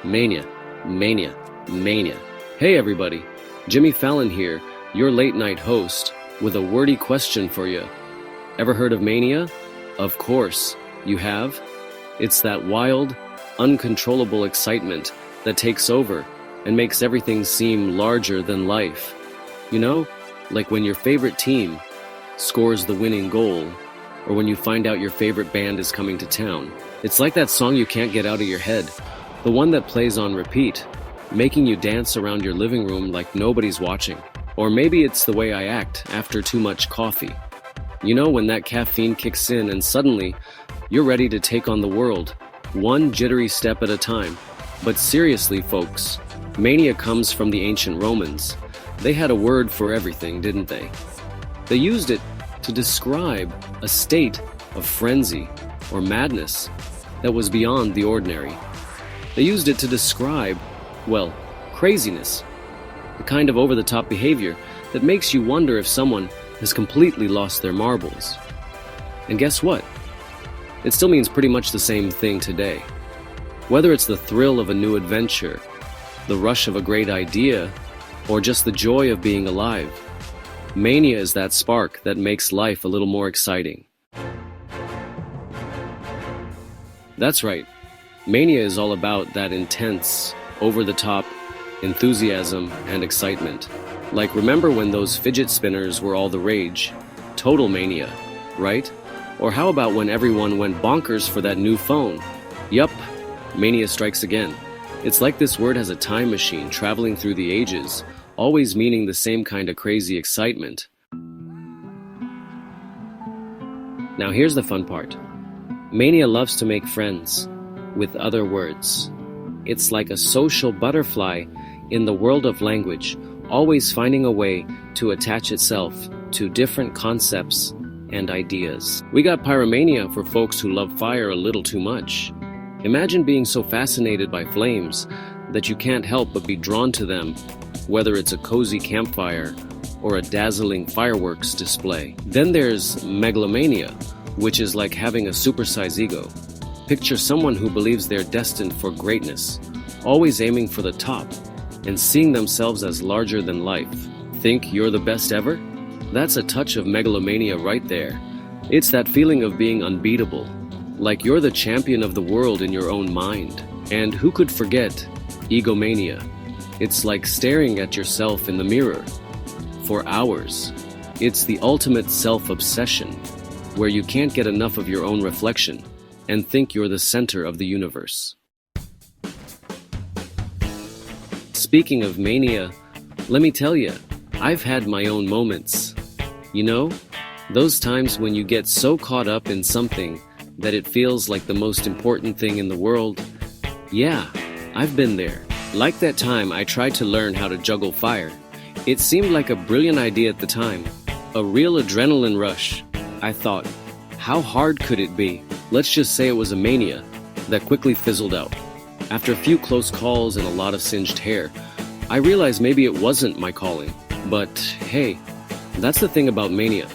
Mania, mania, mania. Hey everybody, Jimmy Fallon here, your late night host, with a wordy question for you. Ever heard of mania? Of course, you have. It's that wild, uncontrollable excitement that takes over and makes everything seem larger than life. You know, like when your favorite team scores the winning goal, or when you find out your favorite band is coming to town. It's like that song you can't get out of your head, the one that plays on repeat, making you dance around your living room like nobody's watching. Or maybe it's the way I act after too much coffee. You know, when that caffeine kicks in and suddenly you're ready to take on the world, one jittery step at a time. But seriously, folks, mania comes from the ancient Romans. They had a word for everything, didn't they? They used it to describe a state of frenzy or madness that was beyond the ordinary. They used it to describe, well, craziness, the kind of over-the-top behavior that makes you wonder if someone has completely lost their marbles. And guess what? It still means pretty much the same thing today. Whether it's the thrill of a new adventure, the rush of a great idea, or just the joy of being alive, mania is that spark that makes life a little more exciting. That's right. Mania is all about that intense, over-the-top enthusiasm and excitement. Like, remember when those fidget spinners were all the rage? Total mania, right? Or how about when everyone went bonkers for that new phone? Yup, mania strikes again. It's like this word has a time machine traveling through the ages, always meaning the same kind of crazy excitement. Now here's the fun part. Mania loves to make friends with other words. It's like a social butterfly in the world of language, always finding a way to attach itself to different concepts and ideas. We got pyromania for folks who love fire a little too much. Imagine being so fascinated by flames that you can't help but be drawn to them, whether it's a cozy campfire or a dazzling fireworks display. Then there's megalomania, which is like having a supersized ego. Picture someone who believes they're destined for greatness, always aiming for the top and seeing themselves as larger than life. Think you're the best ever? That's a touch of megalomania right there. It's that feeling of being unbeatable, like you're the champion of the world in your own mind. And who could forget egomania? It's like staring at yourself in the mirror for hours. It's the ultimate self-obsession, where you can't get enough of your own reflection and think you're the center of the universe. Speaking of mania, let me tell you, I've had my own moments. You know, those times when you get so caught up in something that it feels like the most important thing in the world. Yeah, I've been there. Like that time I tried to learn how to juggle fire. It seemed like a brilliant idea at the time, a real adrenaline rush. I thought, how hard could it be? Let's just say it was a mania that quickly fizzled out. After a few close calls and a lot of singed hair, I realized maybe it wasn't my calling. But hey, that's the thing about mania.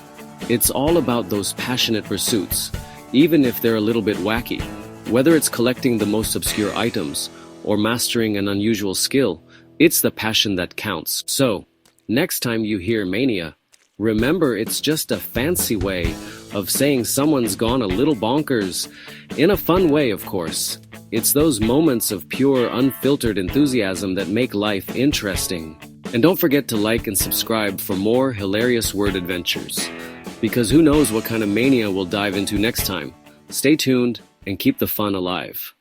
It's all about those passionate pursuits, even if they're a little bit wacky. Whether it's collecting the most obscure items or mastering an unusual skill, it's the passion that counts. So, next time you hear mania, remember it's just a fancy way of saying someone's gone a little bonkers, in a fun way, of course. It's those moments of pure, unfiltered enthusiasm that make life interesting. And don't forget to like and subscribe for more hilarious word adventures, because who knows what kind of mania we'll dive into next time. Stay tuned and keep the fun alive.